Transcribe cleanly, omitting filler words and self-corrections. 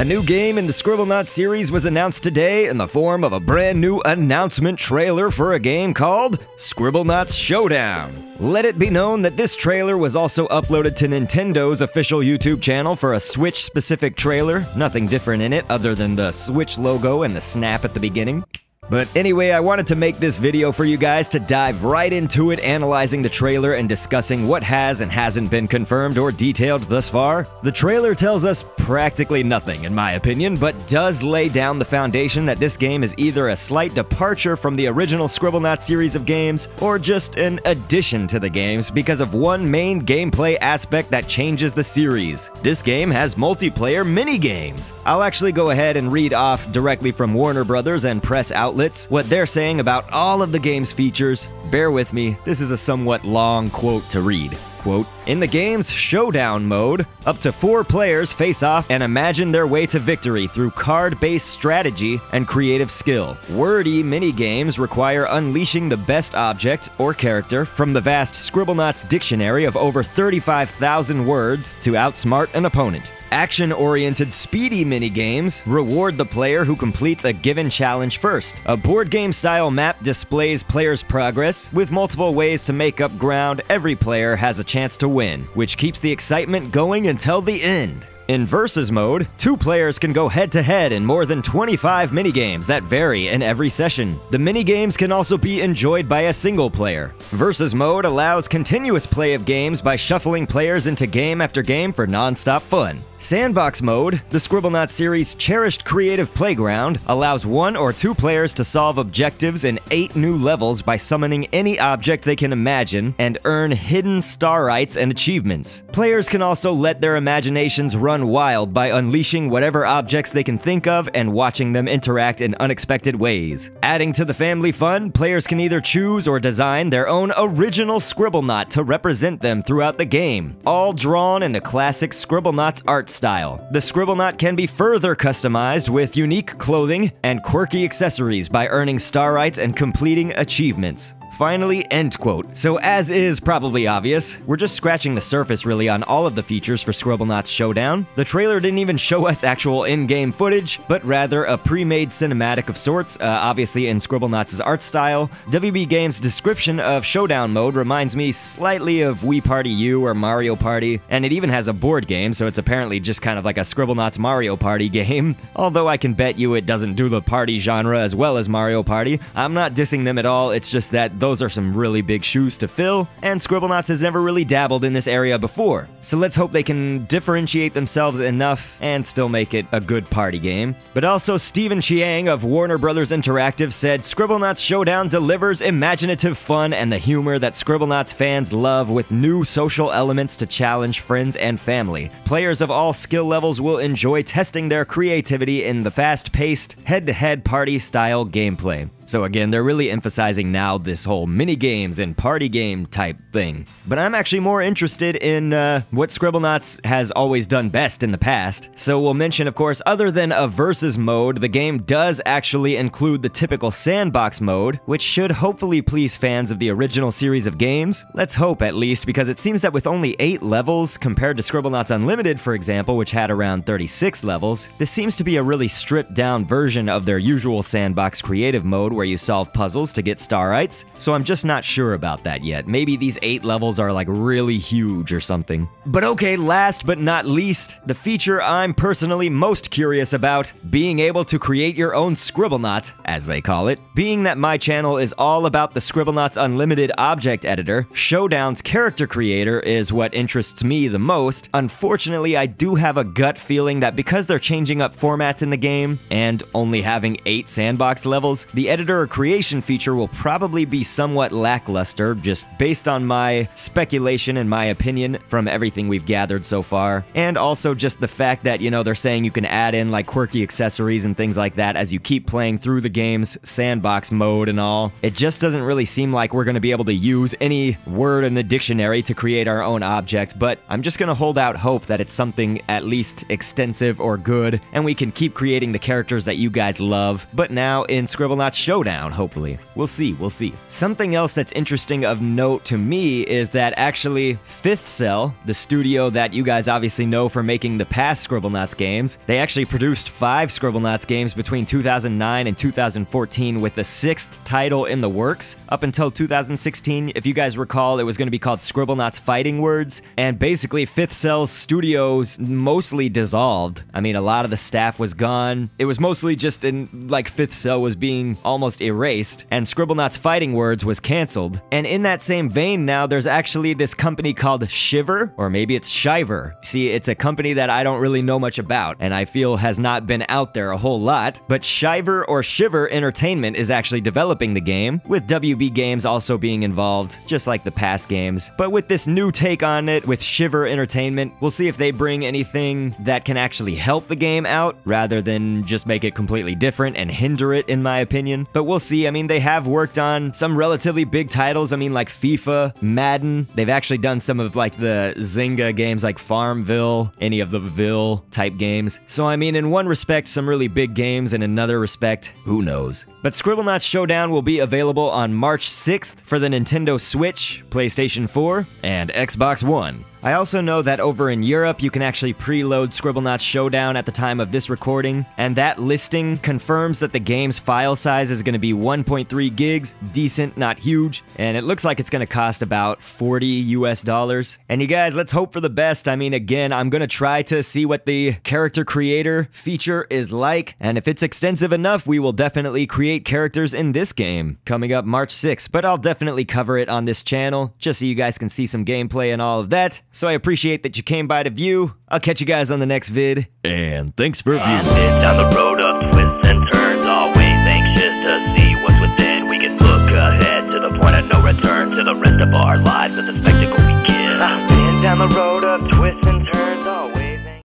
A new game in the Scribblenauts series was announced today in the form of a brand new announcement trailer for a game called Scribblenauts Showdown. Let it be known that this trailer was also uploaded to Nintendo's official YouTube channel for a Switch-specific trailer. Nothing different in it other than the Switch logo and the snap at the beginning. But anyway, I wanted to make this video for you guys to dive right into it, analyzing the trailer and discussing what has and hasn't been confirmed or detailed thus far. The trailer tells us practically nothing, in my opinion, but does lay down the foundation that this game is either a slight departure from the original Scribblenauts series of games, or just an addition to the games because of one main gameplay aspect that changes the series. This game has multiplayer mini-games. I'll actually go ahead and read off directly from Warner Brothers and press outlets what they're saying about all of the game's features. Bear with me, this is a somewhat long quote to read. Quote, "In the game's Showdown mode, up to 4 players face off and imagine their way to victory through card-based strategy and creative skill. Wordy mini-games require unleashing the best object or character from the vast Scribblenauts dictionary of over 35,000 words to outsmart an opponent. Action-oriented speedy mini-games reward the player who completes a given challenge first. A board game-style map displays players' progress. With multiple ways to make up ground, every player has a chance to win, which keeps the excitement going until the end. In Versus mode, 2 players can go head-to-head in more than 25 minigames that vary in every session. The minigames can also be enjoyed by a single player. Versus mode allows continuous play of games by shuffling players into game after game for non-stop fun. Sandbox mode, the Scribblenauts series' cherished creative playground, allows 1 or 2 players to solve objectives in 8 new levels by summoning any object they can imagine and earn hidden starites and achievements. Players can also let their imaginations run wild by unleashing whatever objects they can think of and watching them interact in unexpected ways. Adding to the family fun, players can either choose or design their own original Scribblenaut to represent them throughout the game, all drawn in the classic Scribblenauts art style. The Scribblenaut can be further customized with unique clothing and quirky accessories by earning starites and completing achievements. Finally, end quote. So as is probably obvious, we're just scratching the surface really on all of the features for Scribblenauts Showdown. The trailer didn't even show us actual in-game footage, but rather a pre-made cinematic of sorts, obviously in Scribblenauts' art style. WB Games' description of Showdown mode reminds me slightly of Wii Party U or Mario Party, and it even has a board game, so it's apparently just kind of like a Scribblenauts Mario Party game. Although I can bet you it doesn't do the party genre as well as Mario Party. I'm not dissing them at all, it's just that those are some really big shoes to fill, and Scribblenauts has never really dabbled in this area before. So let's hope they can differentiate themselves enough and still make it a good party game. But also, Stephen Chiang of Warner Brothers Interactive said Scribblenauts Showdown delivers imaginative fun and the humor that Scribblenauts fans love with new social elements to challenge friends and family. Players of all skill levels will enjoy testing their creativity in the fast-paced, head-to-head party-style gameplay. So again, they're really emphasizing now this whole mini-games and party game type thing. But I'm actually more interested in what Scribblenauts has always done best in the past. So we'll mention, of course, other than a versus mode, the game does actually include the typical sandbox mode, which should hopefully please fans of the original series of games. Let's hope, at least, because it seems that with only 8 levels, compared to Scribblenauts Unlimited, for example, which had around 36 levels, this seems to be a really stripped-down version of their usual sandbox creative mode where you solve puzzles to get starites, so I'm just not sure about that yet. Maybe these 8 levels are like really huge or something. But okay, last but not least, the feature I'm personally most curious about, being able to create your own Scribblenaut, as they call it. Being that my channel is all about the Scribblenauts Unlimited object editor, Showdown's character creator is what interests me the most. Unfortunately, I do have a gut feeling that because they're changing up formats in the game, and only having 8 sandbox levels, the editor or creation feature will probably be somewhat lackluster, just based on my speculation and my opinion from everything we've gathered so far. And also just the fact that, you know, they're saying you can add in like quirky accessories and things like that as you keep playing through the game's sandbox mode and all. It just doesn't really seem like we're going to be able to use any word in the dictionary to create our own object, but I'm just going to hold out hope that it's something at least extensive or good, and we can keep creating the characters that you guys love, but now in Scribblenauts Showdown, hopefully. We'll see, we'll see. Something else that's interesting of note to me is that actually Fifth Cell, the studio that you guys obviously know for making the past Scribblenauts games, they actually produced 5 Scribblenauts games between 2009 and 2014 with the 6th title in the works. Up until 2016, if you guys recall, it was going to be called Scribblenauts Fighting Words, and basically Fifth Cell's studios mostly dissolved. I mean, a lot of the staff was gone. It was mostly just like Fifth Cell was being almost erased, and Scribblenauts Fighting Words was canceled. And in that same vein now, there's actually this company called Shiver, or maybe it's Shiver. See, it's a company that I don't really know much about, and I feel has not been out there a whole lot, but Shiver or Shiver Entertainment is actually developing the game, with WB Games also being involved, just like the past games. But with this new take on it, with Shiver Entertainment, we'll see if they bring anything that can actually help the game out, rather than just make it completely different and hinder it, in my opinion. But we'll see. I mean, they have worked on some relatively big titles. I mean, like FIFA, Madden. They've actually done some of like the Zynga games like Farmville, any of the Ville type games. So I mean, in one respect, some really big games, and in another respect, who knows. But Scribblenauts Showdown will be available on March 6th for the Nintendo Switch, PlayStation 4, and Xbox One. I also know that over in Europe, you can actually preload Scribblenauts Showdown at the time of this recording, and that listing confirms that the game's file size is going to be 1.3 gigs, decent, not huge, and it looks like it's going to cost about $40 US. And you guys, let's hope for the best. I mean, again, I'm going to try to see what the character creator feature is like, and if it's extensive enough, we will definitely create characters in this game coming up March 6th, but I'll definitely cover it on this channel, just so you guys can see some gameplay and all of that. So I appreciate that you came by to view. I'll catch you guys on the next vid, and thanks for viewing. Down the road of twists and turns, always anxious to see what's within. We can look ahead to the point of no return, to the rest of our lives and the spectacle we give. I've been down the road